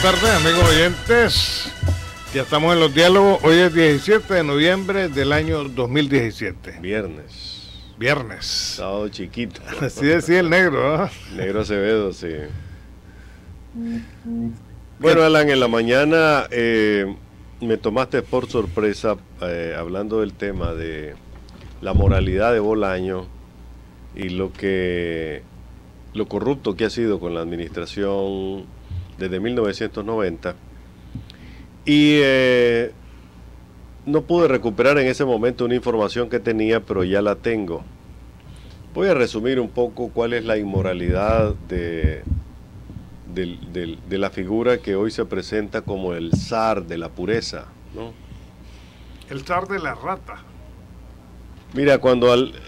tardes, amigos oyentes. Ya estamos en los diálogos. Hoy es 17 de noviembre del año 2017. Viernes. Sábado chiquito. Así decía el negro, ¿eh? Negro Acevedo, sí. Bueno, Alan, en la mañana me tomaste por sorpresa hablando del tema de la moralidad de Bolaño y lo corrupto que ha sido con la administración desde 1990. Y no pude recuperar en ese momento una información que tenía, pero ya la tengo. Voy a resumir un poco cuál es la inmoralidad de la figura que hoy se presenta como el zar de la pureza, ¿no? El zar de la rata. Mira,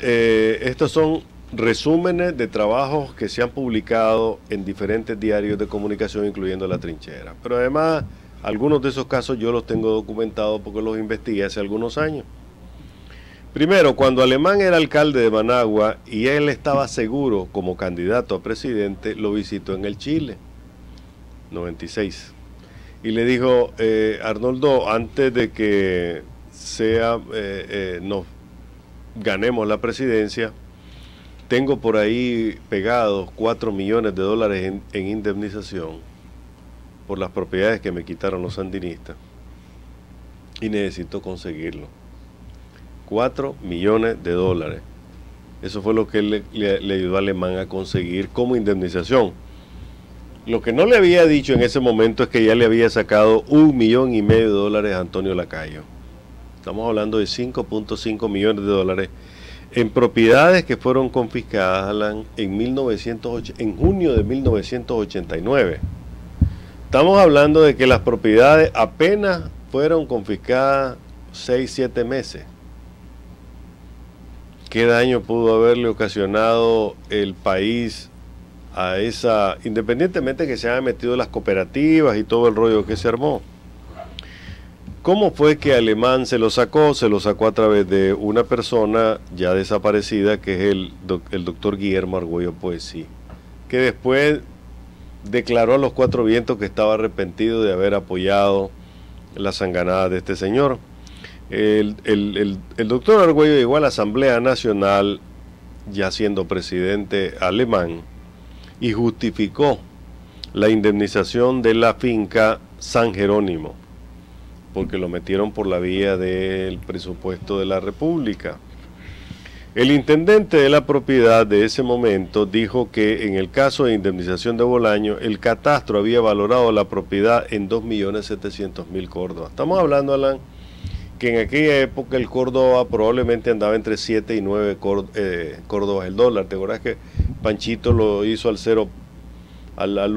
estos son resúmenes de trabajos que se han publicado en diferentes diarios de comunicación, incluyendo La Trinchera. Pero además, algunos de esos casos yo los tengo documentados porque los investigué hace algunos años. Primero, cuando Alemán era alcalde de Managua y él estaba seguro como candidato a presidente, lo visitó en el Chile, 96. Y le dijo, Arnoldo, antes de que nos ganemos la presidencia, tengo por ahí pegados $4 millones en indemnización por las propiedades que me quitaron los sandinistas y necesito conseguirlo. $4 millones. Eso fue lo que le ayudó a Alemán a conseguir como indemnización. Lo que no le había dicho en ese momento es que ya le había sacado $1,5 millones a Antonio Lacayo. Estamos hablando de $5.5 millones en propiedades que fueron confiscadas, Alan, en junio de 1989. Estamos hablando de que las propiedades apenas fueron confiscadas 6-7 meses. ¿Qué daño pudo haberle ocasionado el país a esa, independientemente que se hayan metido las cooperativas y todo el rollo que se armó? ¿Cómo fue que Alemán se lo sacó? Se lo sacó a través de una persona ya desaparecida, que es el doctor Guillermo Argüello Poesí, que después declaró a los cuatro vientos que estaba arrepentido de haber apoyado la sanganada de este señor. El doctor Argüello llegó a la Asamblea Nacional ya siendo presidente alemán y justificó la indemnización de la finca San Jerónimo porque lo metieron por la vía del presupuesto de la República. El intendente de la propiedad de ese momento dijo que en el caso de indemnización de Bolaño, el catastro había valorado la propiedad en 2.700.000 córdobas. Estamos hablando, Alan, que en aquella época el Córdoba probablemente andaba entre 7 y 9 córdobas el dólar. ¿Te acuerdas que Panchito lo hizo al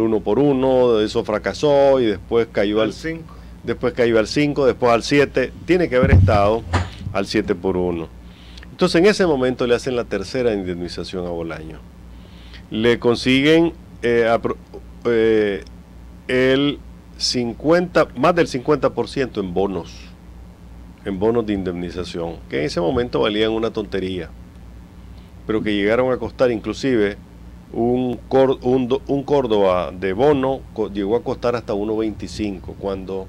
1 por 1, eso fracasó y después cayó al 5? Después cayó al 5, después al 7, tiene que haber estado al 7 por 1. Entonces en ese momento le hacen la tercera indemnización a Bolaño. Le consiguen más del 50% en bonos de indemnización, que en ese momento valían una tontería, pero que llegaron a costar inclusive un Córdoba de bono llegó a costar hasta 1.25 cuando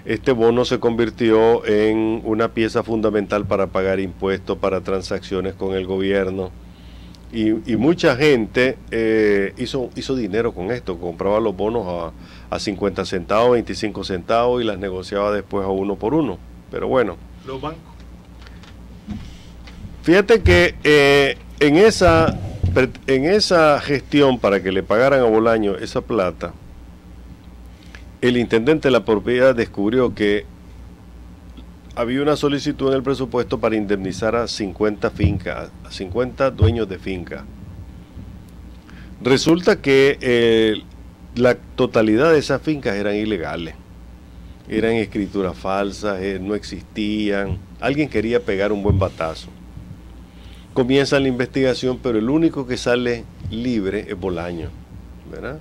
este bono se convirtió en una pieza fundamental para pagar impuestos, para transacciones con el gobierno y mucha gente hizo dinero con esto, compraba los bonos a 50 centavos, 25 centavos y las negociaba después a 1 por 1, pero bueno. Los bancos. Fíjate que en esa gestión para que le pagaran a Bolaño esa plata, el intendente de la propiedad descubrió que había una solicitud en el presupuesto para indemnizar a 50 fincas, a 50 dueños de finca. Resulta que la totalidad de esas fincas eran ilegales, eran escrituras falsas, no existían, alguien quería pegar un buen batazo. Comienza la investigación, pero el único que sale libre es Bolaño, ¿verdad?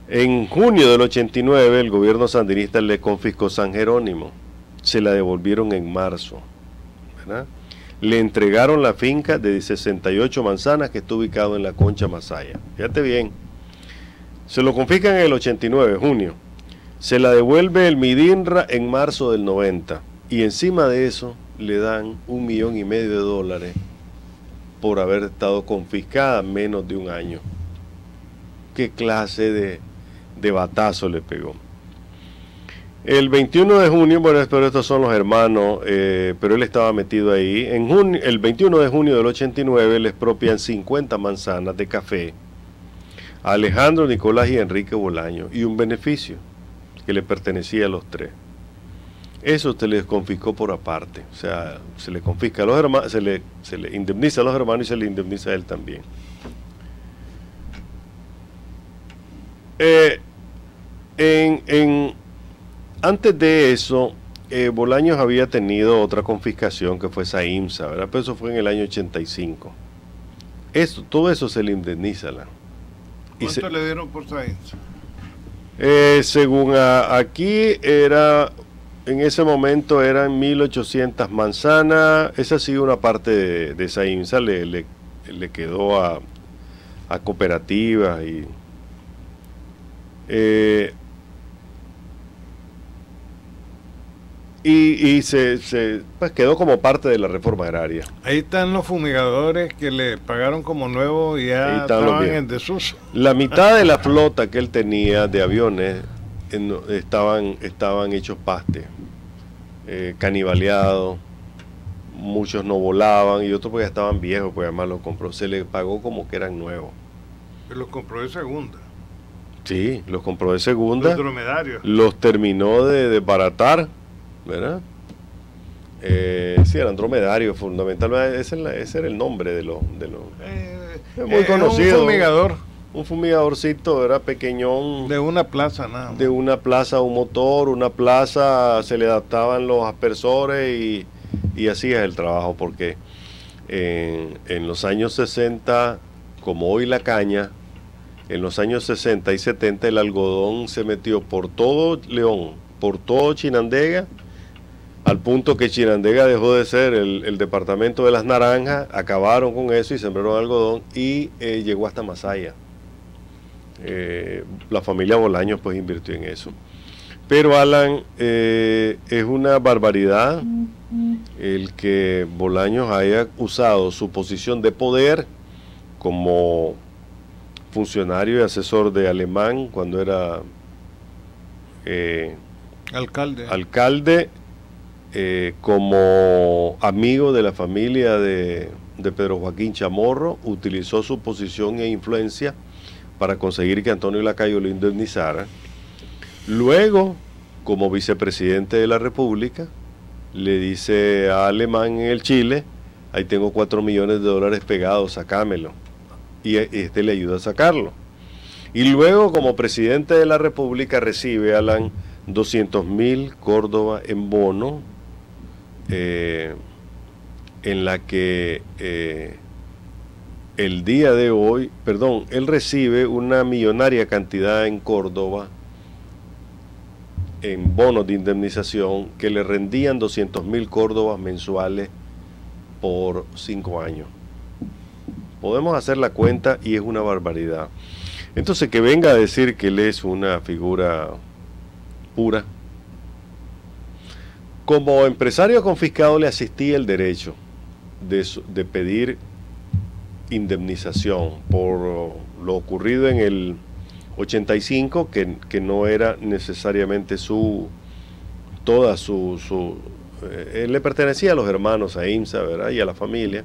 En junio del 89 el gobierno sandinista le confiscó San Jerónimo, se la devolvieron en marzo, ¿verdad? Le entregaron la finca de 68 manzanas que está ubicado en la Concha Masaya. Fíjate bien, Se lo confiscan en el 89, junio. Se la devuelve el Midinra en marzo del 90. Y encima de eso le dan $1,500,000 por haber estado confiscada menos de un año. ¿Qué clase de batazo le pegó? El 21 de junio, bueno, pero estos son los hermanos, pero él estaba metido ahí. El 21 de junio del 89 le expropian 50 manzanas de café a Alejandro, Nicolás y Enrique Bolaños y un beneficio que le pertenecía a los tres. Eso se les confiscó por aparte, o sea, se le confisca a los hermanos, se le indemniza a los hermanos y se le indemniza a él también. Antes de eso, Bolaños había tenido otra confiscación que fue Saimsa, ¿verdad? Pero eso fue en el año 85. Todo eso se le indemniza. ¿Cuánto le dieron por Saimsa? Según aquí en ese momento eran 1.800 manzanas. Esa sí, una parte de Saimsa le quedó a cooperativas y pues quedó como parte de la reforma agraria. Ahí están los fumigadores que le pagaron como nuevos y ya estaban en desuso. La mitad de la flota que él tenía de aviones estaban hechos paste, canibaleados, muchos no volaban y otros porque estaban viejos, pues además los compró, se le pagó como que eran nuevos. Pero los compró de segunda. Sí, los compró de segunda. Los dromedarios. Los terminó de desbaratar, ¿verdad? Sí, eran dromedarios, fundamentalmente. Ese era el nombre de los muy conocido. Un fumigador. Un fumigadorcito, era pequeñón. De una plaza, nada más. De una plaza, un motor, una plaza, se le adaptaban los aspersores y hacía el trabajo, porque en los años 60, como hoy la caña, en los años 60 y 70 el algodón se metió por todo León, por todo Chinandega, al punto que Chinandega dejó de ser el departamento de las naranjas, acabaron con eso y sembraron algodón y llegó hasta Masaya. La familia Bolaños pues invirtió en eso. Pero Alan, es una barbaridad el que Bolaños haya usado su posición de poder como funcionario y asesor de Alemán cuando era alcalde, como amigo de la familia de Pedro Joaquín Chamorro, utilizó su posición e influencia para conseguir que Antonio Lacayo lo indemnizara. Luego, como vicepresidente de la República, le dice a Alemán en el Chile: ahí tengo $4 millones pegados, sacámelo. Y este le ayuda a sacarlo. Y luego, como presidente de la República, recibe, Alan, 200.000 Córdoba en bono, en la que el día de hoy, él recibe una millonaria cantidad en Córdoba en bonos de indemnización que le rendían 200.000 Córdobas mensuales por 5 años. Podemos hacer la cuenta y es una barbaridad. Entonces, que venga a decir que él es una figura pura. Como empresario confiscado le asistía el derecho de pedir indemnización por lo ocurrido en el 85, que no era necesariamente él le pertenecía a los hermanos, a IMSA, ¿verdad? Y a la familia.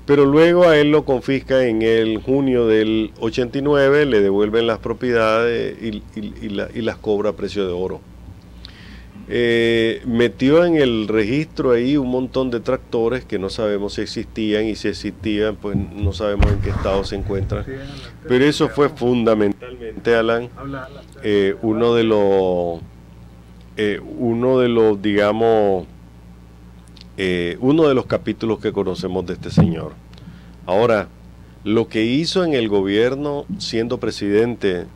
Pero luego a él lo confisca en el junio del 89, le devuelven las propiedades y las cobra a precio de oro. Metió en el registro ahí un montón de tractores que no sabemos si existían, y si existían, pues no sabemos en qué estado se encuentran. Pero eso fue fundamentalmente, Alan, uno de los capítulos que conocemos de este señor. Ahora, lo que hizo en el gobierno siendo presidente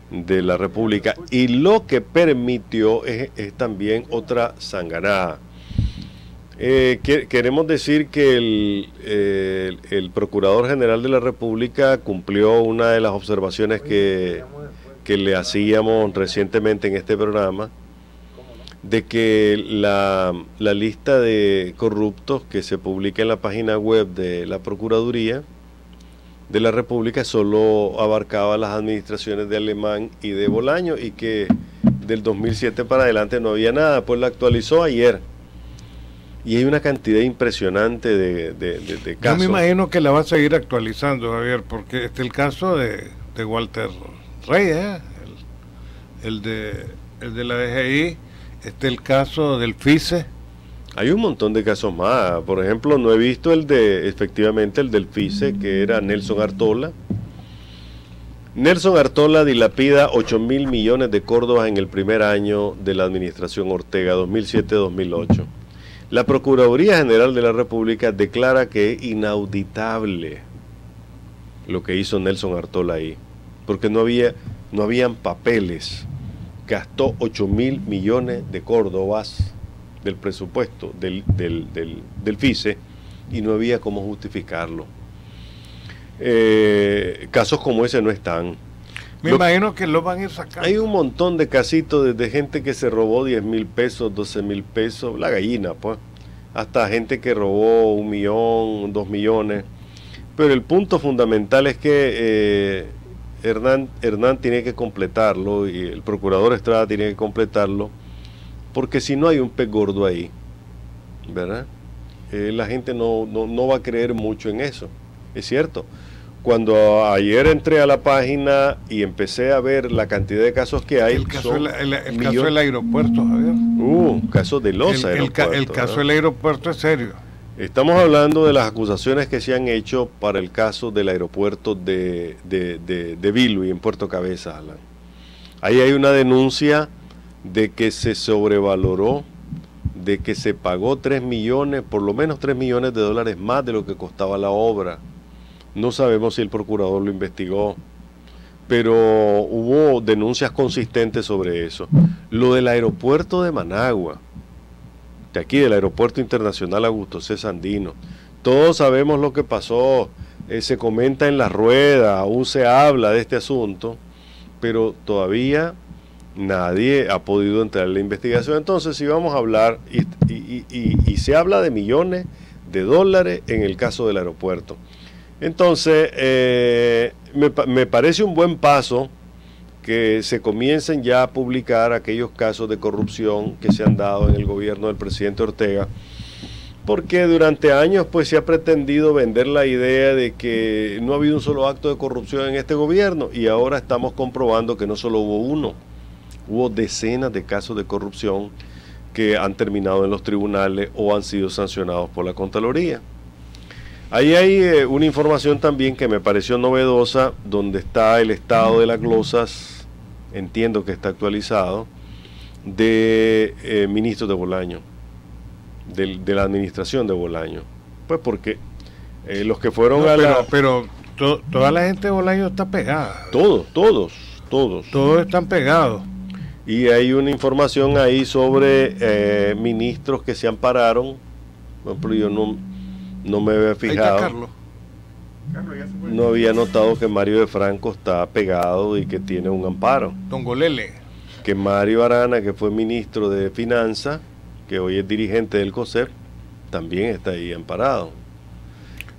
de la República y lo que permitió es también otra sanganada. Queremos decir que el Procurador General de la República cumplió una de las observaciones que le hacíamos recientemente en este programa, de que la lista de corruptos que se publica en la página web de la Procuraduría de la República solo abarcaba las administraciones de Alemán y de Bolaño, y que del 2007 para adelante no había nada. Pues la actualizó ayer y hay una cantidad impresionante de casos. Yo me imagino que la va a seguir actualizando, Javier, porque el caso de Walter Reyes, el de la DGI, el caso del FICE. Hay un montón de casos más. Por ejemplo, no he visto efectivamente el del FICE, que era Nelson Artola. Nelson Artola dilapida 8.000 millones de córdobas en el primer año de la administración Ortega, 2007-2008. La Procuraduría General de la República declara que es inauditable lo que hizo Nelson Artola ahí, porque no habían papeles. Gastó 8.000 millones de córdobas del presupuesto del FICE y no había cómo justificarlo. Casos como ese no están. Me imagino que lo van a ir sacando. Hay un montón de casitos de gente que se robó 10.000 pesos, 12.000 pesos, la gallina, pues, hasta gente que robó 1 millón, 2 millones. Pero el punto fundamental es que Hernán tiene que completarlo, y el procurador Estrada tiene que completarlo, porque si no hay un pez gordo ahí, ¿verdad? La gente no va a creer mucho en eso, es cierto. Cuando ayer entré a la página y empecé a ver la cantidad de casos que hay, el caso del aeropuerto, Javier. Caso de los aeropuertos. El caso del aeropuerto es serio. Estamos hablando de las acusaciones que se han hecho para el caso del aeropuerto de Bilwi en Puerto Cabezas, Alan. Ahí hay una denuncia de que se sobrevaloró, de que se pagó 3 millones, por lo menos 3 millones de dólares más de lo que costaba la obra. No sabemos si el procurador lo investigó, pero hubo denuncias consistentes sobre eso. Lo del aeropuerto de Managua, de aquí del Aeropuerto Internacional Augusto C. Sandino, todos sabemos lo que pasó, se comenta en la rueda, aún se habla de este asunto, pero todavía nadie ha podido entrar en la investigación. Entonces, si vamos a hablar, y se habla de millones de dólares en el caso del aeropuerto. Entonces, me parece un buen paso que se comiencen ya a publicar aquellos casos de corrupción que se han dado en el gobierno del presidente Ortega, porque durante años pues se ha pretendido vender la idea de que no ha habido un solo acto de corrupción en este gobierno, y ahora estamos comprobando que no solo hubo uno, hubo decenas de casos de corrupción que han terminado en los tribunales o han sido sancionados por la Contraloría. Ahí hay una información también que me pareció novedosa, donde está el estado de las glosas, entiendo que está actualizado, de ministros de Bolaño, de la administración de Bolaño. Pues porque los que fueron Pero toda la gente de Bolaño está pegada. Todos están pegados. Y hay una información ahí sobre ministros que se ampararon. Por ejemplo, yo no me había fijado. No había notado que Mario de Franco está pegado y que tiene un amparo. Don Golele. Que Mario Arana, que fue ministro de Finanzas, que hoy es dirigente del COSEP, también está ahí amparado.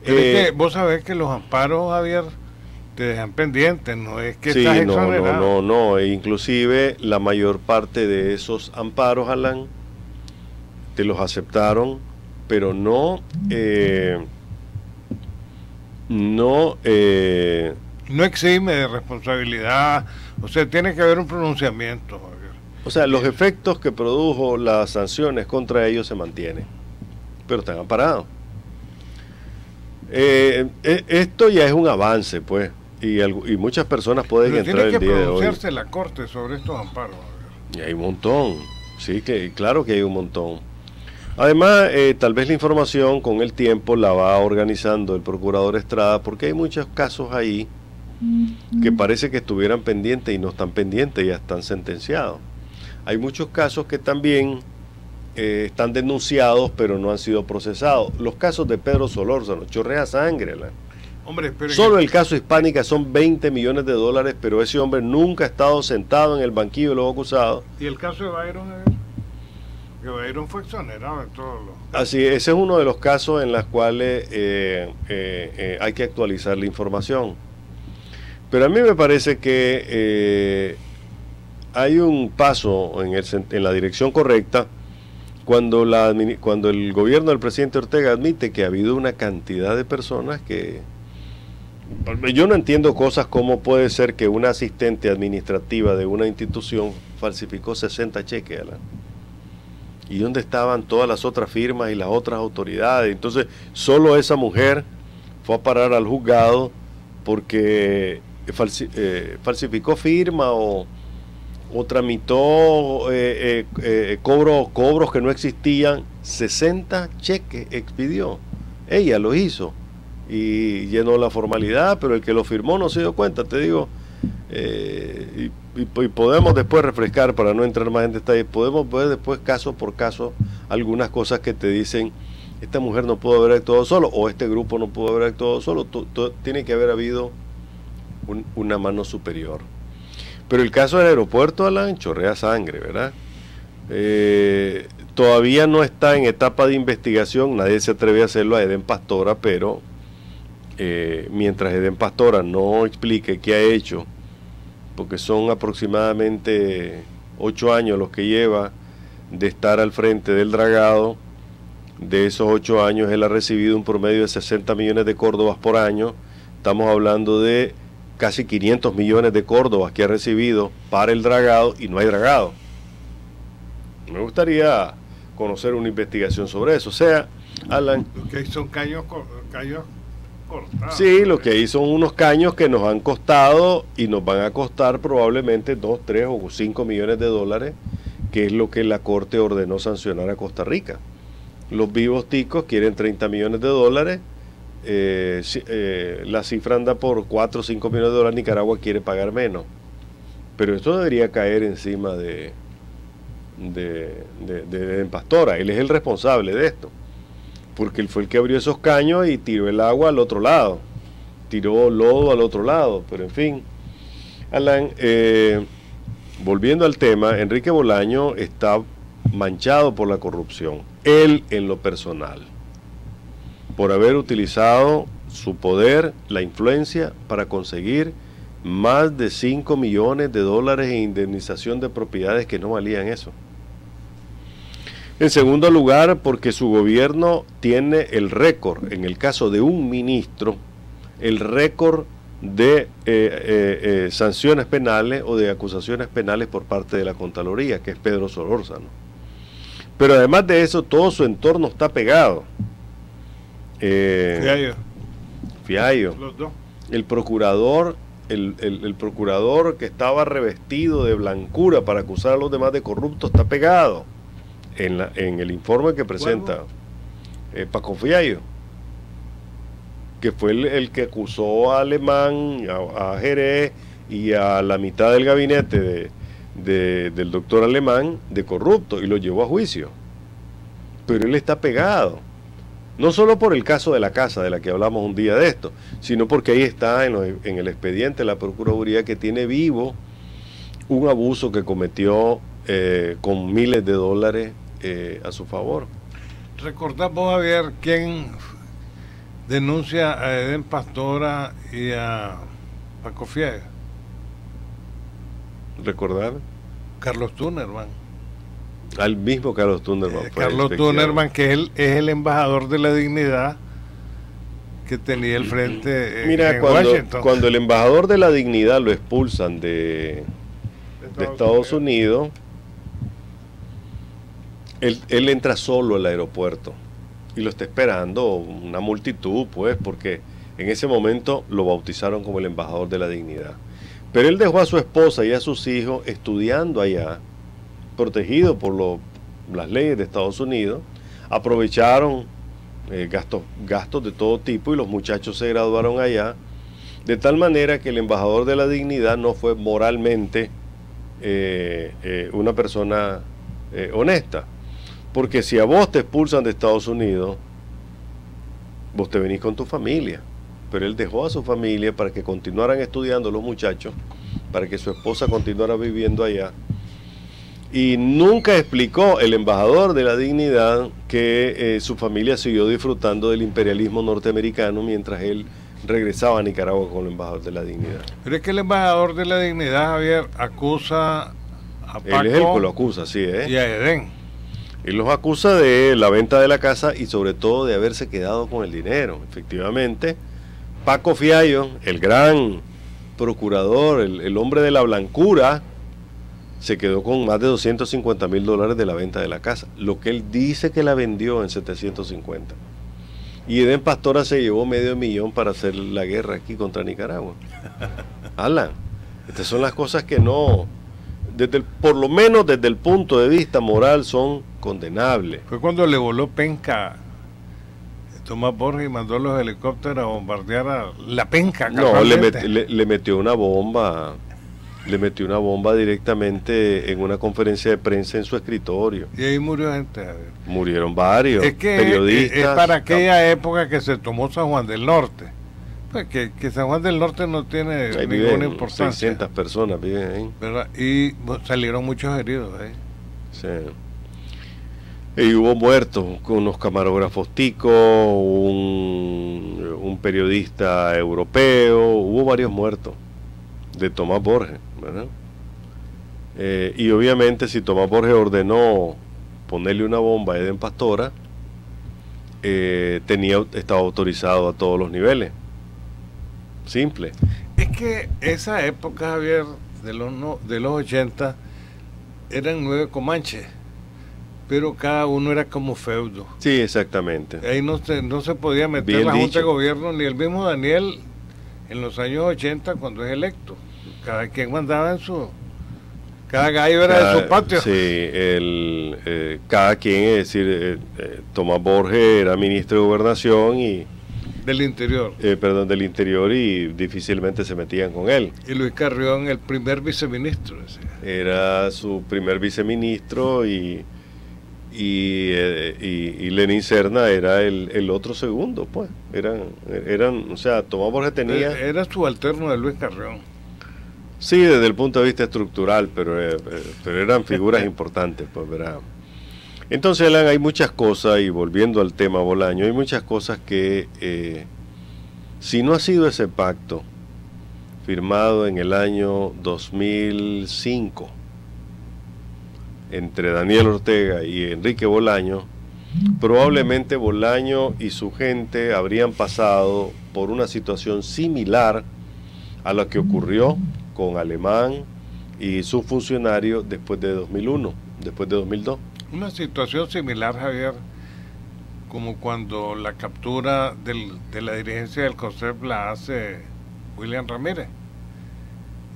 Pero es que vos sabés que los amparos, Javier, te dejan pendientes, no es que estás exonerado. No, inclusive la mayor parte de esos amparos, Alan, te los aceptaron, pero no exime de responsabilidad. O sea, tiene que haber un pronunciamiento, Javier. O sea, los efectos que produjo las sanciones contra ellos se mantienen, pero están amparados. Esto ya es un avance, pues, y muchas personas pueden entrar el día de hoy. Tiene que pronunciarse la Corte sobre estos amparos, Javier. Y hay un montón, sí, claro que hay un montón. Además, tal vez la información con el tiempo la va organizando el procurador Estrada, porque hay muchos casos ahí que parece que estuvieran pendientes y no están pendientes, ya están sentenciados. Hay muchos casos que también están denunciados pero no han sido procesados. Los casos de Pedro Solórzano, chorrea sangre. Hombre, solo el caso Hispánica son 20 millones de dólares, pero ese hombre nunca ha estado sentado en el banquillo de los acusados. ¿Y el caso de Byron? Que Byron fue exonerado en todos los... Así, ese es uno de los casos en los cuales hay que actualizar la información. Pero a mí me parece que hay un paso en la dirección correcta cuando el gobierno del presidente Ortega admite que ha habido una cantidad de personas que... Yo no entiendo cosas como puede ser que una asistente administrativa de una institución falsificó 60 cheques, Alan. ¿Y dónde estaban todas las otras firmas y las otras autoridades? Entonces, solo esa mujer fue a parar al juzgado porque falsificó firma o tramitó cobros que no existían. 60 cheques expidió. Ella lo hizo y llenó la formalidad, pero el que lo firmó no se dio cuenta, te digo. Y podemos después refrescar, para no entrar más en detalle, podemos ver después caso por caso algunas cosas que te dicen: esta mujer no pudo haber actuado solo, o este grupo no pudo haber actuado solo. Tiene que haber habido una mano superior. Pero el caso del aeropuerto, Alan, chorrea sangre, ¿verdad? Todavía no está en etapa de investigación, nadie se atreve a hacerlo a Eden Pastora, pero mientras Eden Pastora no explique qué ha hecho, porque son aproximadamente 8 años los que lleva de estar al frente del dragado. De esos 8 años él ha recibido un promedio de 60 millones de córdobas por año. Estamos hablando de casi 500 millones de córdobas que ha recibido para el dragado, y no hay dragado. Me gustaría conocer una investigación sobre eso. O sea, Alan, lo que hay son caños cortados. Sí, lo que hay son unos caños que nos han costado y nos van a costar probablemente 2, 3 o 5 millones de dólares, que es lo que la Corte ordenó sancionar a Costa Rica. Los vivos ticos quieren 30 millones de dólares, la cifra anda por 4 o 5 millones de dólares, Nicaragua quiere pagar menos. Pero esto debería caer encima de Pastora. Él es el responsable de esto, porque él fue el que abrió esos caños y tiró el agua al otro lado, tiró lodo al otro lado. Pero en fin, Alan, volviendo al tema, Enrique Bolaño está manchado por la corrupción, él en lo personal, por haber utilizado su poder, la influencia, para conseguir más de 5 millones de dólares en indemnización de propiedades que no valían eso. En segundo lugar, porque su gobierno tiene el récord, en el caso de un ministro, el récord de sanciones penales o de acusaciones penales por parte de la Contraloría, que es Pedro Solórzano. Pero además de eso, todo su entorno está pegado. Fiallo. Los dos. El procurador que estaba revestido de blancura para acusar a los demás de corruptos está pegado en el informe que presenta Paco Fiallo, que fue el que acusó a Alemán, a Jerez y a la mitad del gabinete del doctor Alemán de corrupto, y lo llevó a juicio. Pero él está pegado, no solo por el caso de la casa de la que hablamos un día de esto, sino porque ahí está en el expediente de la Procuraduría, que tiene vivo un abuso que cometió con miles de dólares a su favor. Recordamos, Javier, quién denuncia a Eden Pastora y a Paco Fiallo. ¿Recordar? Carlos Tunerman. Al mismo Carlos Tunerman. Carlos Tunerman, que es el embajador de la dignidad que tenía el frente en Washington. Cuando el embajador de la dignidad lo expulsan de Estados Unidos, él entra solo al aeropuerto y lo está esperando una multitud, pues, porque en ese momento lo bautizaron como el embajador de la dignidad. Pero él dejó a su esposa y a sus hijos estudiando allá, protegido por las leyes de Estados Unidos. Aprovecharon gastos de todo tipo y los muchachos se graduaron allá, de tal manera que el embajador de la dignidad no fue moralmente una persona honesta. Porque si a vos te expulsan de Estados Unidos, vos te venís con tu familia. Pero él dejó a su familia para que continuaran estudiando los muchachos, para que su esposa continuara viviendo allá. Y nunca explicó el embajador de la dignidad que su familia siguió disfrutando del imperialismo norteamericano mientras él regresaba a Nicaragua con el embajador de la dignidad. Pero es que el embajador de la dignidad, Javier, acusa a Paco. Él es el que lo acusa, sí, y a Edén. Él los acusa de la venta de la casa y sobre todo de haberse quedado con el dinero. Efectivamente, Paco Fiallo, el gran procurador, el hombre de la blancura, se quedó con más de $250,000 de la venta de la casa, lo que él dice que la vendió en 750. Y Edén Pastora se llevó $500,000 para hacer la guerra aquí contra Nicaragua. Alan, estas son las cosas que no, por lo menos desde el punto de vista moral, son condenables. Fue cuando le voló penca Tomás Borges y mandó los helicópteros a bombardear a la penca. No, le metió una bomba. Le metió una bomba directamente en una conferencia de prensa en su escritorio. Y ahí murió gente. Murieron varios periodistas. Es para aquella época que se tomó San Juan del Norte. Pues que San Juan del Norte no tiene ninguna importancia. 600 personas viven ahí. ¿Verdad? Y salieron muchos heridos ahí. Sí. Y hubo muertos, unos camarógrafos ticos, un periodista europeo, hubo varios muertos de Tomás Borges, ¿verdad? Y obviamente si Tomás Borges ordenó ponerle una bomba a Edén Pastora, estaba autorizado a todos los niveles. Simple. Es que esa época, Javier, de los 80, eran 9 comanches, pero cada uno era como feudo. Sí, exactamente. Ahí no se podía meter Bien la Junta dicho. de Gobierno, ni el mismo Daniel en los años 80 cuando es electo. Cada quien mandaba en su... Cada gallo era de su patio. Sí, cada quien, es decir, Tomás Borges era ministro de Gobernación y... Del Interior. Del Interior, y difícilmente se metían con él. Y Luis Carrión, el primer viceministro. Era su primer viceministro y Lenín Serna era el otro segundo, pues. Eran, o sea, Tomás Borges tenía... Era subalterno de Luis Carrión. Sí, desde el punto de vista estructural, pero eran figuras importantes, pues, ¿verdad? Entonces, Alan, hay muchas cosas, y volviendo al tema Bolaño, hay muchas cosas que, si no ha sido ese pacto firmado en el año 2005 entre Daniel Ortega y Enrique Bolaño, probablemente Bolaño y su gente habrían pasado por una situación similar a la que ocurrió con Alemán y sus funcionarios después de 2001, después de 2002. Una situación similar, Javier, como cuando la captura de la dirigencia del COSEP la hace William Ramírez.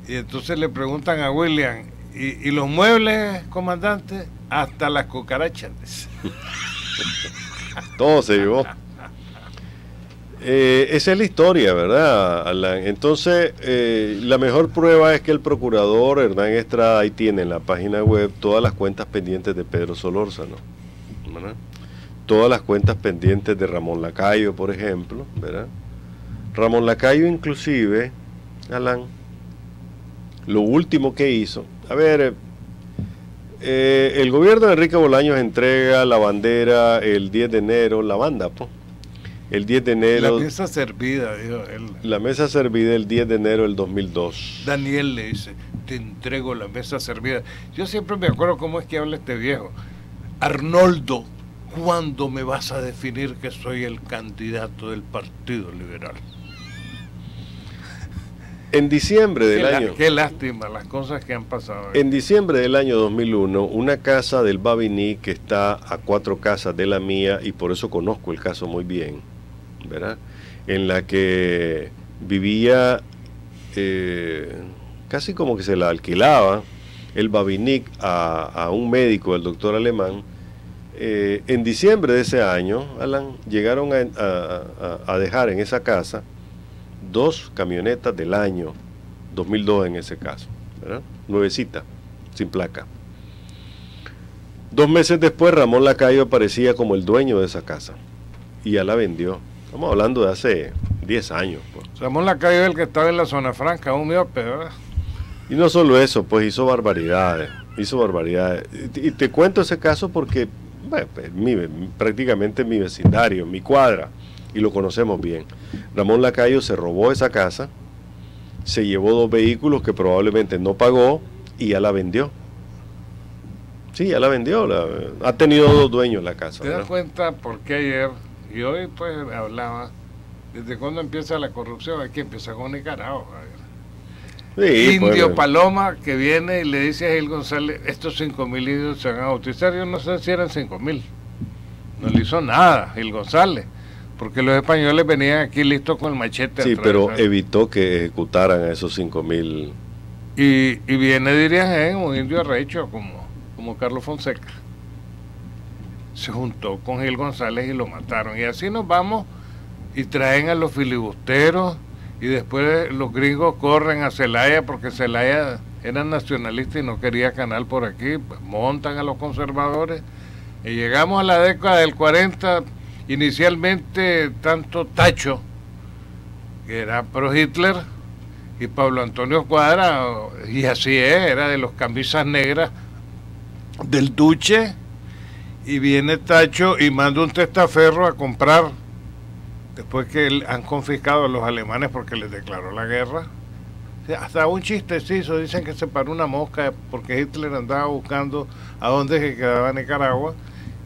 Y entonces le preguntan a William, ¿y los muebles, comandante? Hasta las cucarachas. Todo se llevó. Esa es la historia, ¿verdad, Alan? Entonces, la mejor prueba es que el procurador Hernán Estrada ahí tiene en la página web todas las cuentas pendientes de Pedro Solórzano, ¿verdad? Todas las cuentas pendientes de Ramón Lacayo, por ejemplo, ¿verdad? Ramón Lacayo, inclusive, Alan, lo último que hizo, a ver, el gobierno de Enrique Bolaños entrega la bandera el 10 de enero, la banda, pues. El 10 de enero... La mesa servida, dijo él. La mesa servida el 10 de enero del 2002. Daniel le dice, te entrego la mesa servida. Yo siempre me acuerdo cómo es que habla este viejo. Arnoldo, ¿cuándo me vas a definir que soy el candidato del Partido Liberal? En diciembre del año... Qué lástima las cosas que han pasado. En diciembre del año 2001, una casa del Babini, que está a 4 casas de la mía, y por eso conozco el caso muy bien, ¿verdad? En la que vivía, casi como que se la alquilaba el Babinic a un médico, el doctor Alemán. En diciembre de ese año, Alan, llegaron a dejar en esa casa 2 camionetas del año 2002 en ese caso, ¿verdad? Nuevecita, sin placa. 2 meses después, Ramón Lacayo aparecía como el dueño de esa casa y ya la vendió. Estamos hablando de hace 10 años. Pues. Ramón Lacayo es el que estaba en la zona franca, un miope, ¿verdad? Y no solo eso, pues hizo barbaridades. Y te cuento ese caso porque bueno, pues, prácticamente mi vecindario, mi cuadra, y lo conocemos bien. Ramón Lacayo se robó esa casa, se llevó 2 vehículos que probablemente no pagó y ya la vendió. Sí, ya la vendió. Ha tenido 2 dueños la casa. ¿Te das cuenta por qué ayer y hoy pues hablaba desde cuándo empieza la corrupción? Aquí empieza con Nicaragua. Sí, Indio pues, Paloma que viene y le dice a Gil González, estos 5,000 indios se van a bautizar. Yo no sé si eran 5,000. No le hizo nada Gil González, porque los españoles venían aquí listos con el machete. Sí, pero evitó que ejecutaran a esos 5,000. Y viene, dirían, un indio arrecho como Carlos Fonseca. Se juntó con Gil González y lo mataron. Y así nos vamos y traen a los filibusteros. Y después los gringos corren a Zelaya porque Zelaya era nacionalista y no quería canal por aquí, pues montan a los conservadores y llegamos a la década del 40, inicialmente tanto Tacho, que era pro Hitler, y Pablo Antonio Cuadra, y así era de los camisas negras del Duche, y viene Tacho y manda un testaferro a comprar. Después que han confiscado a los alemanes porque les declaró la guerra. O sea, hasta un chiste se hizo, dicen que se paró una mosca porque Hitler andaba buscando a dónde se quedaba Nicaragua,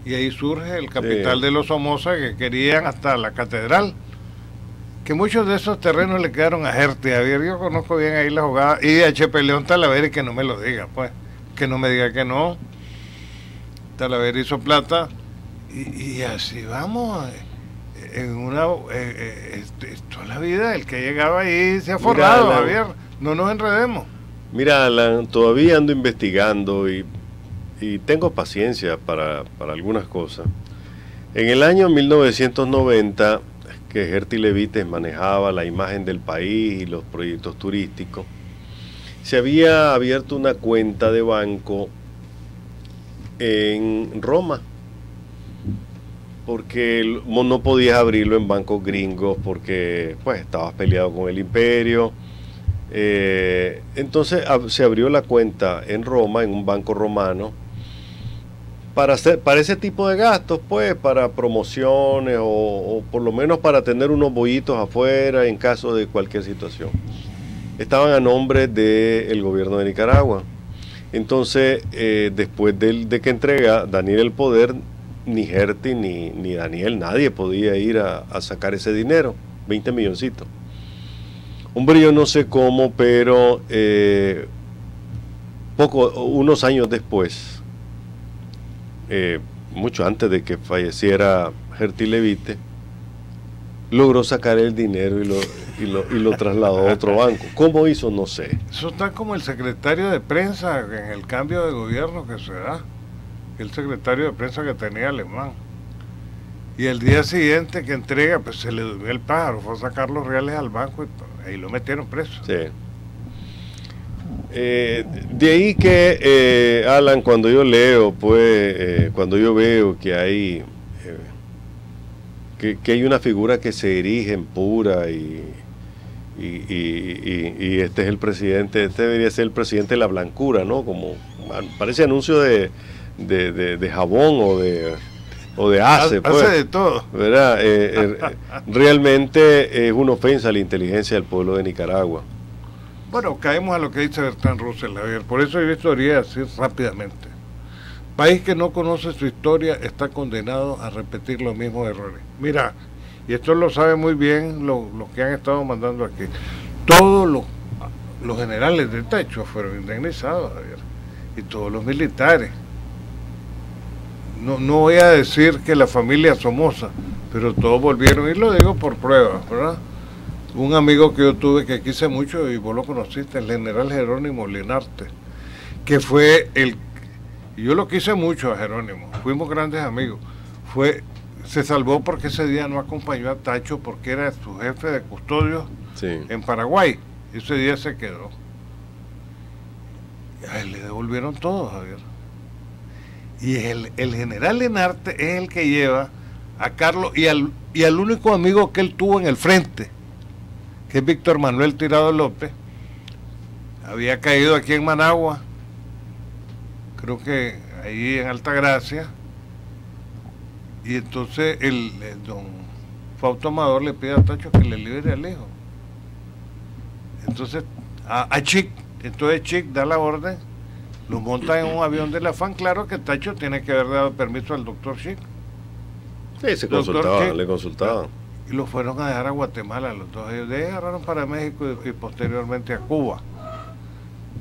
y ahí surge el capital de los Somoza, que querían hasta la catedral, que muchos de esos terrenos le quedaron a Herty. A ver, yo conozco bien ahí la jugada, y a Chepe León Talavera, y que no me lo diga, pues, que no me diga que no. Talavera hizo plata, y así vamos. En toda la vida el que llegaba ahí se ha forrado. Mira, Javier, no nos enredemos. Mira, Alan, todavía ando investigando y tengo paciencia para algunas cosas. En el año 1990, que Herty Levites manejaba la imagen del país y los proyectos turísticos, se había abierto una cuenta de banco en Roma, porque no podías abrirlo en bancos gringos porque pues estabas peleado con el imperio. Entonces se abrió la cuenta en Roma, en un banco romano, para ese tipo de gastos, pues para promociones o por lo menos para tener unos bollitos afuera en caso de cualquier situación. Estaban a nombre del gobierno de Nicaragua. Entonces, después de que entrega Daniel el poder, ni Herty ni Daniel, nadie podía ir a sacar ese dinero, 20 milloncitos. Hombre, yo no sé cómo, pero unos años después, mucho antes de que falleciera Herty Levites, logró sacar el dinero y lo trasladó a otro banco. ¿Cómo hizo? No sé. Eso está como el secretario de prensa en el cambio de gobierno que se da. El secretario de prensa que tenía Alemán, y el día siguiente que entrega, pues se le durmió el pájaro, fue a sacar los reales al banco y ahí lo metieron preso. Sí. De ahí que, Alan, cuando yo leo, pues, cuando yo veo que hay que hay una figura que se erige en pura y este es el presidente, este debería ser el presidente de la blancura, ¿no? Como parece anuncio de jabón o de Ace, pues, hace de todo, ¿verdad? Realmente es una ofensa a la inteligencia del pueblo de Nicaragua. Bueno, caemos a lo que dice Bertrand Russell, Javier. Por eso yo historia así rápidamente. País que no conoce su historia está condenado a repetir los mismos errores. Mira, y esto lo sabe muy bien los que han estado mandando aquí. Todos los generales de Tacho fueron indemnizados, Javier, y todos los militares. No voy a decir que la familia Somoza, pero todos volvieron, y lo digo por prueba, ¿verdad? Un amigo que yo tuve que quise mucho, y vos lo conociste, el general Jerónimo Linarte, que fue yo lo quise mucho a Jerónimo, fuimos grandes amigos, se salvó porque ese día no acompañó a Tacho porque era su jefe de custodio, sí, en Paraguay, ese día se quedó. Y a él le devolvieron todo, Javier. Y el general Lenarte es el que lleva a Carlos y al único amigo que él tuvo en el frente, que es Víctor Manuel Tirado López. Había caído aquí en Managua, creo que ahí en Altagracia, y entonces el don Fausto Amador le pide a Tacho que le libere al hijo. Entonces a Chic, entonces Chic da la orden, lo monta en un avión de la FAN. Claro que Tacho tiene que haber dado permiso al doctor Chic. Sí, se consultaban, le consultaban. Y lo fueron a dejar a Guatemala los dos. Ellos de ahí agarraron para México y posteriormente a Cuba.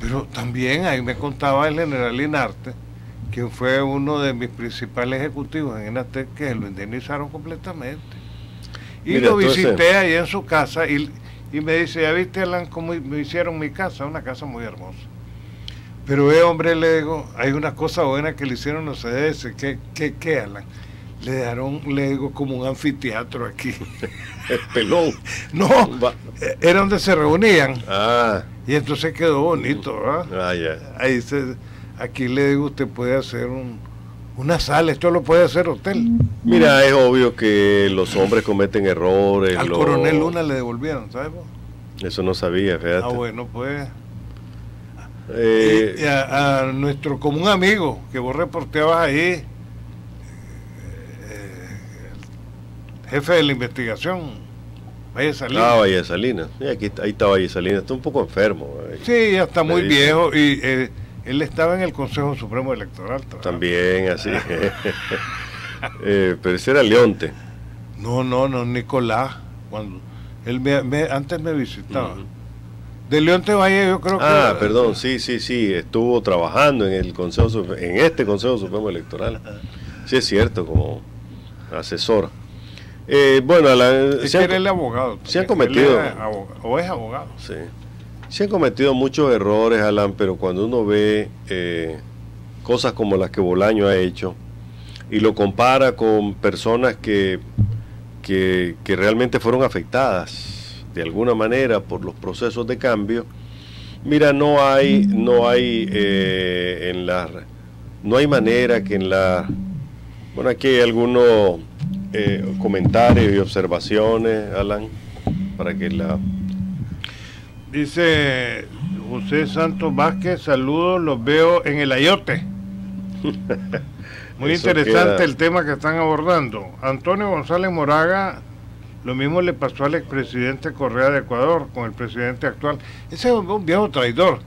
Pero también ahí me contaba el general Linarte, quien fue uno de mis principales ejecutivos en Enatec, que lo indemnizaron completamente. Y mira, lo visité entonces ahí en su casa y me dice, ¿ya viste, Alan, cómo me hicieron mi casa? Una casa muy hermosa. Pero hombre, le digo, hay una cosa buena que le hicieron los CDS. ¿Qué, Alan? Le dejaron, le digo, como un anfiteatro aquí. El pelón. No, era donde se reunían. Ah. Y entonces quedó bonito, ¿verdad? Ah, ya. Ahí aquí le digo, usted puede hacer una sala, esto lo puede hacer hotel. Mira, es obvio que los hombres cometen errores. Al coronel Luna le devolvieron, ¿sabes? Eso no sabía, fíjate. Ah, bueno, pues. Y a nuestro común amigo, que vos reporteabas ahí, jefe de la investigación, Valle Salinas. Ah, Valle Salinas. Sí, ahí está Valle Salinas, está un poco enfermo. Sí, ya está muy viejo y él estaba en el Consejo Supremo Electoral. También, así. Pero ese era Leonte. No, Nicolás. Cuando él antes me visitaba. De Leonte Valle yo creo que... Ah, perdón, sí, estuvo trabajando en este Consejo Supremo Electoral. Sí, es cierto, como asesor. Bueno, él es abogado. Se han cometido... o es abogado. Sí. Se han cometido muchos errores, Alan, pero cuando uno ve cosas como las que Bolaño ha hecho y lo compara con personas que realmente fueron afectadas de alguna manera por los procesos de cambio, mira, no hay manera que en la... Bueno, aquí hay algunos comentarios y observaciones, Alan, para que la... Dice José Santos Vázquez, saludos, los veo en el Ayote. Muy interesante el tema que están abordando. Antonio González Moraga, lo mismo le pasó al expresidente Correa de Ecuador con el presidente actual. Ese es un viejo traidor,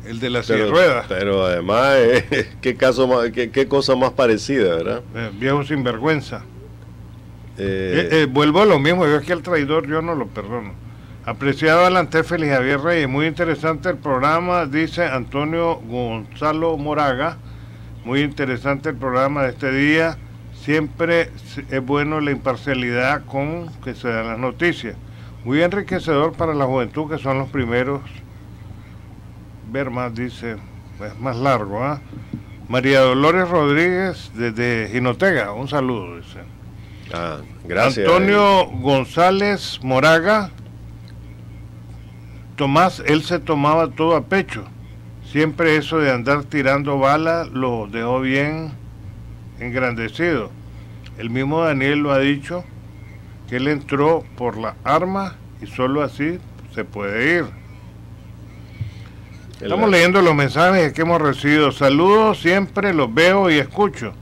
el de la silla de ruedas. Pero además, qué cosa más parecida, ¿verdad? Viejo sinvergüenza. Vuelvo a lo mismo, yo es que el traidor yo no lo perdono. Apreciado Alan Tefel y Javier Reyes, muy interesante el programa, dice Antonio Gonzalo Moraga, muy interesante el programa de este día, siempre es bueno la imparcialidad con que se dan las noticias, muy enriquecedor para la juventud que son los primeros, ver más, dice, es más largo, ¿ah? María Dolores Rodríguez desde Jinotega, un saludo, dice. Ah, gracias. Antonio González Moraga, Tomás, él se tomaba todo a pecho. Siempre eso de andar tirando balas lo dejó bien engrandecido. El mismo Daniel lo ha dicho, que él entró por la arma y solo así se puede ir. Estamos leyendo los mensajes que hemos recibido. Saludos, siempre los veo y escucho.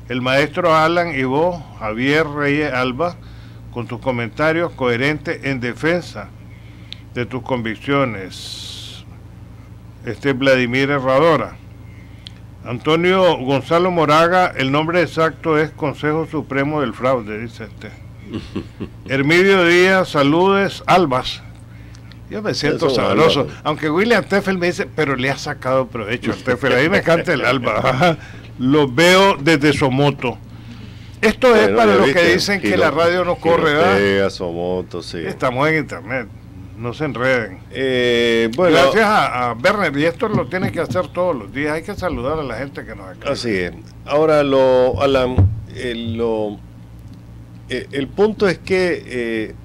El maestro Alan y vos, Javier Reyes Alba, con tus comentarios coherentes en defensa de tus convicciones. Vladimir Herradora. Antonio Gonzalo Moraga, el nombre exacto es Consejo Supremo del Fraude, dice Hermidio Díaz, saludes, Albas. Yo me siento sabroso, aunque William Teffel me dice, pero le ha sacado provecho al Teffel, ahí me canta el Alba. Los veo desde Somoto. Esto es para los que dicen que la radio no corre, ¿verdad? Somoto, sí. Estamos en internet. No se enreden. Bueno, gracias a Werner, y esto lo tienen que hacer todos los días. Hay que saludar a la gente que nos acaba. Así es. Ahora, Alan, el punto es que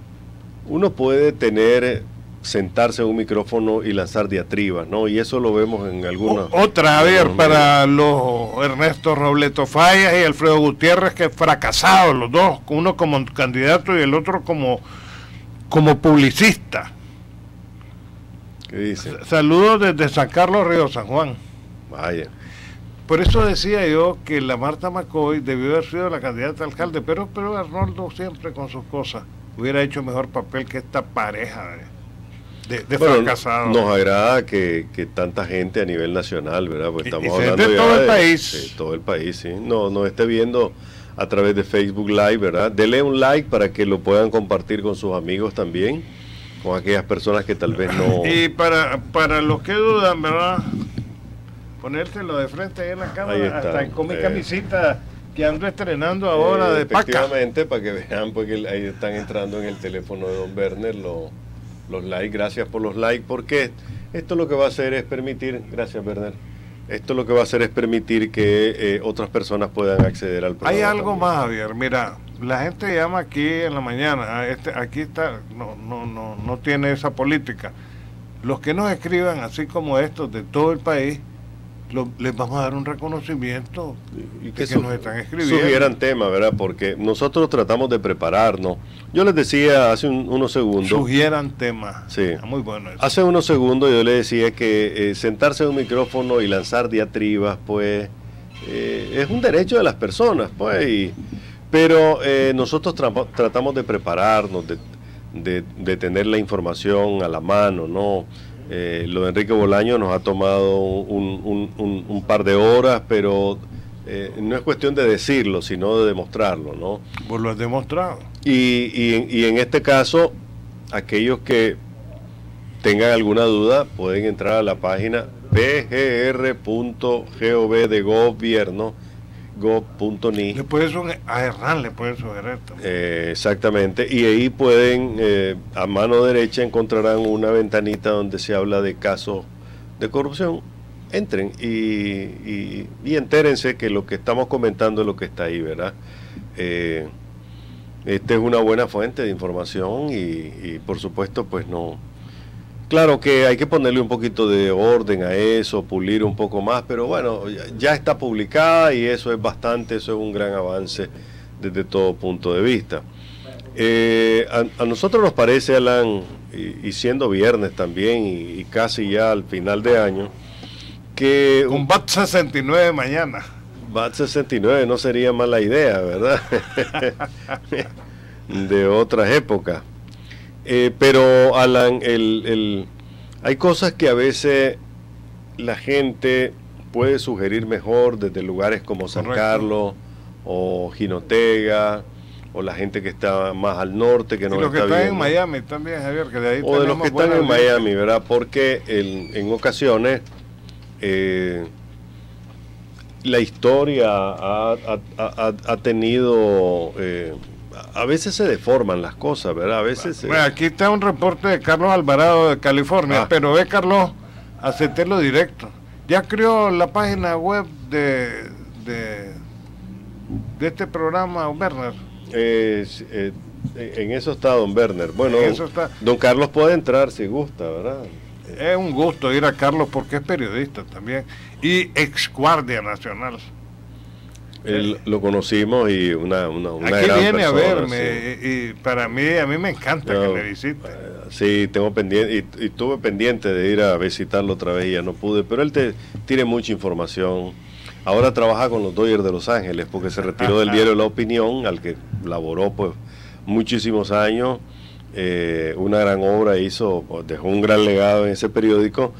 uno puede tener sentarse a un micrófono y lanzar diatribas, ¿no? Y eso lo vemos en algunos... Otra, a ver, para los Ernesto Robleto Fallas y Alfredo Gutiérrez, que fracasados los dos, uno como candidato y el otro como publicista. ¿Qué dice? Saludos desde San Carlos, Río San Juan. Vaya. Por eso decía yo que la Marta McCoy debió haber sido la candidata a alcalde, pero Arnoldo siempre con sus cosas hubiera hecho mejor papel que esta pareja de Bueno, fracasados. nos agrada que tanta gente a nivel nacional, ¿verdad? Pues estamos hablando de ya todo el país. Sí, todo el país, sí. Nos esté viendo a través de Facebook Live, ¿verdad? Dele un like para que lo puedan compartir con sus amigos también, con aquellas personas que tal vez no... Y para los que dudan, ¿verdad? Ponérselo de frente ahí en la cámara, hasta con mi camisita que ando estrenando ahora de Paca. Efectivamente, para que vean, porque ahí están entrando en el teléfono de don Werner los likes. Gracias por los likes, porque esto lo que va a hacer es permitir, gracias Werner, esto lo que va a hacer es permitir que otras personas puedan acceder al programa. Hay algo también. más, Javier, mira, la gente llama aquí en la mañana, aquí está, no tiene esa política. Los que nos escriban, así como estos de todo el país, les vamos a dar un reconocimiento y que nos están escribiendo. Sugieran temas, ¿verdad? Porque nosotros tratamos de prepararnos. Yo les decía hace unos segundos. Sugieran temas. Sí. Está muy bueno eso. Hace unos segundos yo le decía que sentarse en un micrófono y lanzar diatribas, pues, es un derecho de las personas, pues. Pero nosotros tratamos de prepararnos, de tener la información a la mano, ¿no? Lo de Enrique Bolaño nos ha tomado un par de horas, pero no es cuestión de decirlo, sino de demostrarlo, ¿no? Vos lo has demostrado. Y en este caso, aquellos que tengan alguna duda pueden entrar a la página pgr.gov de gobierno, gov.ni. Le puedes a Hernán le pueden sugerir también. Exactamente, y ahí pueden, a mano derecha encontrarán una ventanita donde se habla de casos de corrupción. Entren y entérense que lo que estamos comentando es lo que está ahí, ¿verdad? Esta es una buena fuente de información y por supuesto, pues no... Claro que hay que ponerle un poquito de orden a eso, pulir un poco más, pero bueno, ya está publicada y eso es bastante, eso es un gran avance desde todo punto de vista. A nosotros nos parece, Alan, y siendo viernes también y casi ya al final de año, que... Con BAT 69 mañana. BAT 69 no sería mala idea, ¿verdad? De otras épocas. Pero Alan, hay cosas que a veces la gente puede sugerir mejor desde lugares como San Carlos o Jinotega, o la gente que está más al norte que no está viendo. Los que están en Miami también, Javier, que de ahí o de los que están en Miami, ¿verdad? Porque en ocasiones la historia ha tenido... a veces se deforman las cosas, ¿verdad? A veces... Bueno, aquí está un reporte de Carlos Alvarado de California, pero ve, Carlos, aceptélo directo. Ya creó la página web de este programa, Werner. En eso está don Werner. Bueno, don Carlos puede entrar si gusta, ¿verdad? Es un gusto ir a Carlos porque es periodista también y ex guardia nacional. Él lo conocimos y una aquí gran viene persona, a verme sí. y para mí, a mí me encanta que me visite. Sí, tengo pendiente y tuve pendiente de ir a visitarlo otra vez y ya no pude, pero él tiene mucha información. Ahora trabaja con los Dodgers de Los Ángeles porque se retiró del diario La Opinión, al que laboró pues muchísimos años. Una gran obra hizo, dejó un gran legado en ese periódico,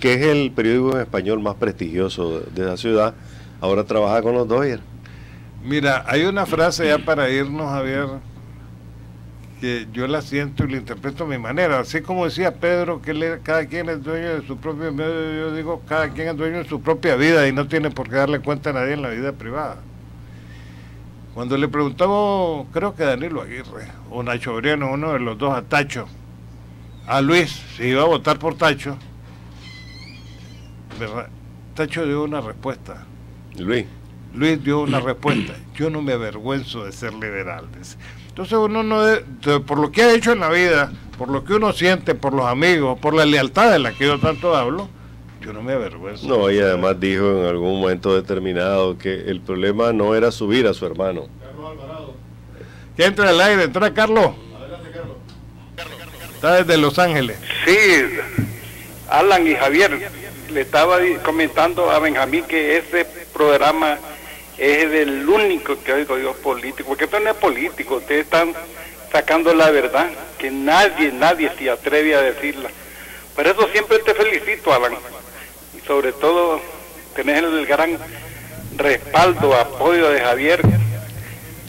que es el periódico en español más prestigioso de la ciudad. Ahora trabaja con los Dodgers. Mira, hay una frase ya para irnos, Javier, que yo la siento y la interpreto a mi manera. Así como decía Pedro, que cada quien es dueño de su propio medio, yo digo, cada quien es dueño de su propia vida y no tiene por qué darle cuenta a nadie en la vida privada. Cuando le preguntamos, creo que Danilo Aguirre o Nacho Briano, uno de los dos, a Tacho, a Luis, si iba a votar por Tacho, ¿verdad? Tacho dio una respuesta. Luis Luis dio una respuesta. Yo no me avergüenzo de ser liberal. Entonces uno no por lo que ha hecho en la vida, por lo que uno siente, por los amigos, por la lealtad de la que yo tanto hablo, yo no me avergüenzo. No, y además dijo en algún momento determinado que el problema no era subir a su hermano. Carlos Alvarado. Que entre al aire, entra Carlos. Adelante, Carlos. Está desde Los Ángeles. Sí, Alan y Javier, le estaba comentando a Benjamín que ese programa es el único que oigo yo político, porque esto no es político, ustedes están sacando la verdad, que nadie se atreve a decirla. Por eso siempre te felicito, Alan, y sobre todo tenés el gran respaldo, apoyo de Javier,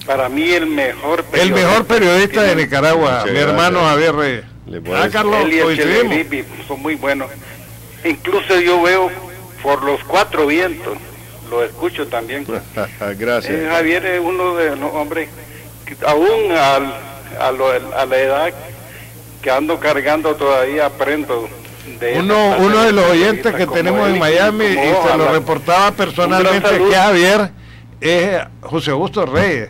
para mí el mejor periodista de Nicaragua, mi hermano Javier Reyes. Carlos, él y el Chelevivi son muy buenos. Incluso yo veo por los cuatro vientos, lo escucho también. Gracias. Javier es uno de los hombres que aún a la edad que ando cargando todavía aprendo. Uno de los oyentes que tenemos en Miami y se lo reportaba personalmente que Javier es José Augusto Reyes.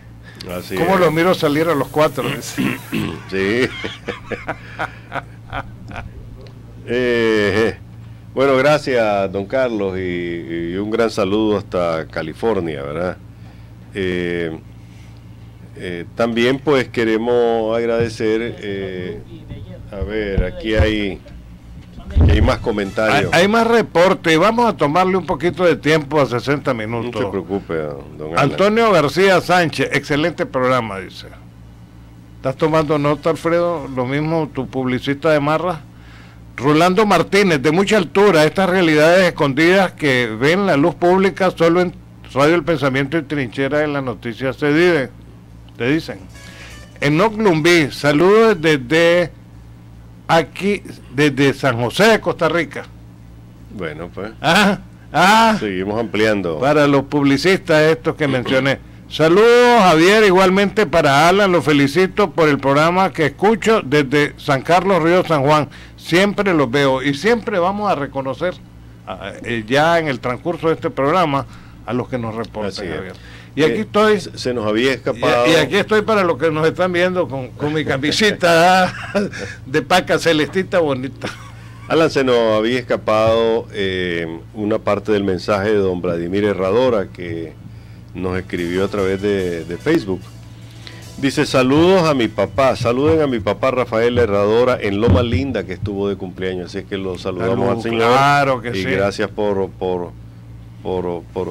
¿Cómo lo miro salir a los cuatro? Sí. Bueno, gracias, don Carlos, y un gran saludo hasta California, ¿verdad? También pues queremos agradecer, a ver, aquí hay más comentarios. Hay más reporte, vamos a tomarle un poquito de tiempo a 60 minutos. No se preocupe, don Alan. Antonio García Sánchez, excelente programa, dice. ¿Estás tomando nota, Alfredo? Lo mismo tu publicista de Marra. Rolando Martínez, de mucha altura, estas realidades escondidas que ven la luz pública solo en Radio El Pensamiento y Trinchera en las noticias te dicen. Enoc Lumbí, saludos desde aquí, desde San José de Costa Rica. Bueno, pues. Seguimos ampliando. Para los publicistas estos que mencioné. Saludos, Javier, igualmente para Alan, lo felicito por el programa que escucho desde San Carlos, Río San Juan. Siempre los veo y siempre vamos a reconocer ya en el transcurso de este programa a los que nos reportan, Javier. Y aquí estoy. Se nos había escapado. Y aquí estoy para los que nos están viendo con mi camisita de paca celestita bonita. Alan, se nos había escapado una parte del mensaje de don Vladimir Herradora que nos escribió a través de Facebook. Dice, saludos a mi papá, saluden a mi papá Rafael Herradora en Loma Linda que estuvo de cumpleaños, así es que lo saludamos al señor. Claro que y sí. Gracias por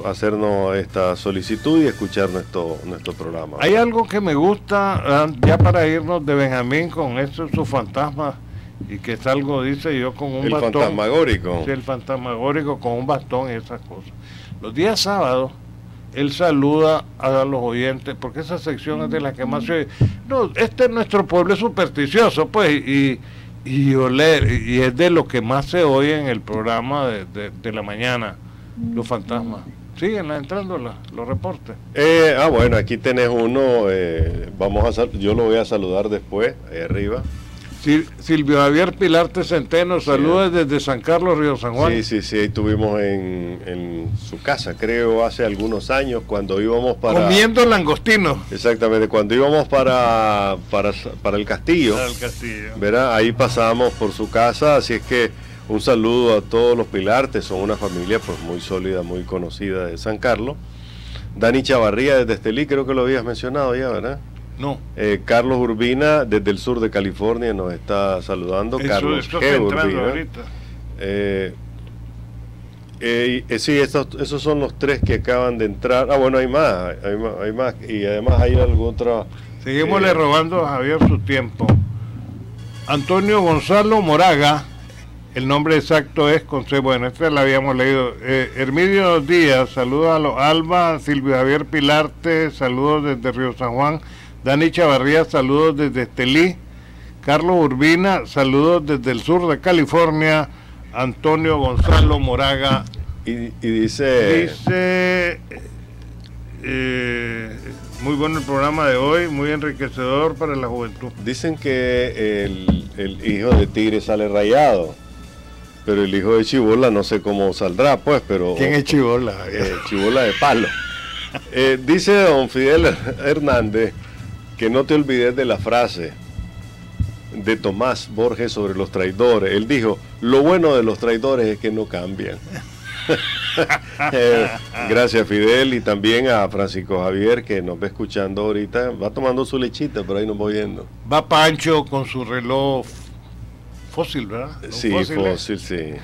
hacernos esta solicitud y escuchar nuestro programa. Hay algo que me gusta, ya para irnos de Benjamín con eso, su fantasma, y que es algo, dice yo, con un bastón. El fantasmagórico. Sí, el fantasmagórico con un bastón y esas cosas. Los días sábados, él saluda a los oyentes, porque esa sección es de las que más se oye. No, nuestro pueblo es supersticioso, pues, y es de lo que más se oye en el programa de la mañana, los fantasmas. Siguen entrando los reportes. Bueno, aquí tenés uno, yo lo voy a saludar después, ahí arriba. Silvio Javier Pilarte Centeno, saludos desde San Carlos, Río San Juan. Sí, ahí estuvimos en su casa, creo, hace algunos años, cuando íbamos comiendo langostino. Exactamente, cuando íbamos para el castillo. Para el castillo. ¿Verdad? Ahí pasamos por su casa, así es que un saludo a todos los Pilartes, son una familia pues muy sólida, muy conocida de San Carlos. Dani Chavarría desde Estelí, creo que lo habías mencionado ya, ¿verdad? No. Carlos Urbina desde el sur de California nos está saludando. Carlos G. Urbina. Sí, esos son los tres que acaban de entrar. Bueno, hay más y además hay algún otro. Seguimosle robando a Javier su tiempo. Antonio Gonzalo Moraga, el nombre exacto es con C. Bueno, esta la habíamos leído. Hermidio Díaz, saludos a los Alba. Silvio Javier Pilarte, saludos desde Río San Juan. Dani Chavarría, saludos desde Estelí. Carlos Urbina, saludos desde el sur de California. Antonio Gonzalo Moraga. Y dice muy bueno el programa de hoy, muy enriquecedor para la juventud. Dicen que el hijo de Tigre sale rayado, pero el hijo de Chibola no sé cómo saldrá, pues, pero... ¿Quién es Chibola? Chibola de palo. Dice don Fidel Hernández, que no te olvides de la frase de Tomás Borges sobre los traidores. Él dijo, lo bueno de los traidores es que no cambian. Gracias, Fidel, y también a Francisco Javier, que nos va escuchando ahorita. Va tomando su lechita, pero ahí nos va viendo. Va Pancho con su reloj fósil, ¿verdad? Sí, fósil, sí.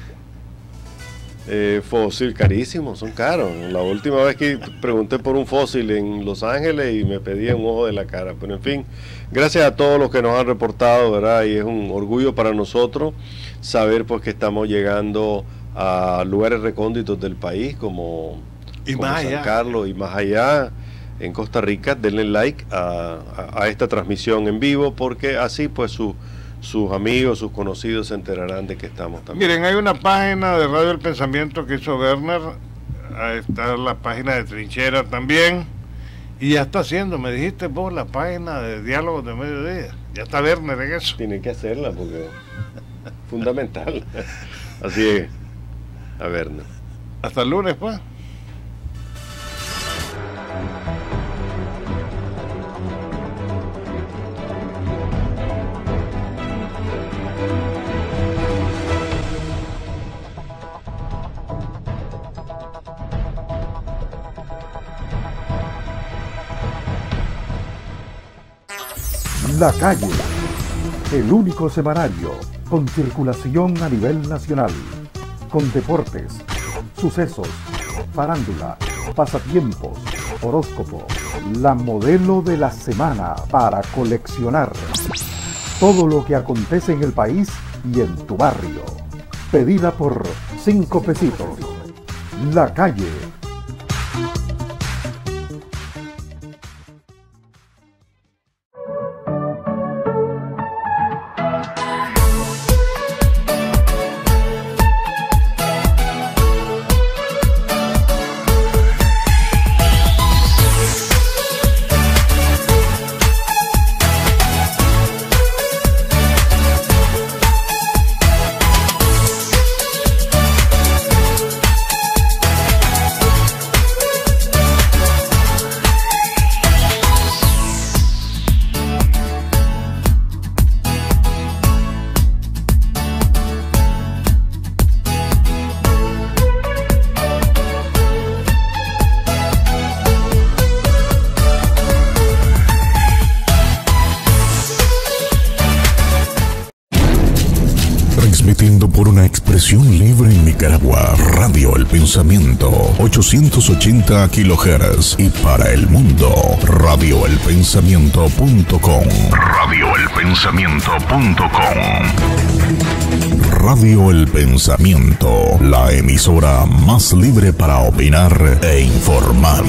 Fósil, carísimos, son caros. La última vez que pregunté por un fósil en Los Ángeles y me pedían un ojo de la cara. Pero en fin, gracias a todos los que nos han reportado, ¿verdad? Y es un orgullo para nosotros saber pues que estamos llegando a lugares recónditos del país como San Carlos y más allá en Costa Rica. Denle like a esta transmisión en vivo, porque así pues sus amigos, sus conocidos se enterarán de que estamos también. Miren, hay una página de Radio El Pensamiento que hizo Werner, ahí está la página de Trinchera también, y ya está haciendo, me dijiste vos, la página de Diálogos de Mediodía. Ya está Werner en eso. Tienen que hacerla porque es fundamental. Así es. A Werner. Hasta el lunes, pues. La Calle, el único semanario con circulación a nivel nacional, con deportes, sucesos, farándula, pasatiempos, horóscopo, la modelo de la semana para coleccionar. Todo lo que acontece en el país y en tu barrio. Pedida por 5 pesitos. La Calle. Por una expresión libre en Nicaragua, Radio El Pensamiento, 880 kHz, y para el mundo, radioelpensamiento.com. Radioelpensamiento.com. Radio El Pensamiento, la emisora más libre para opinar e informar.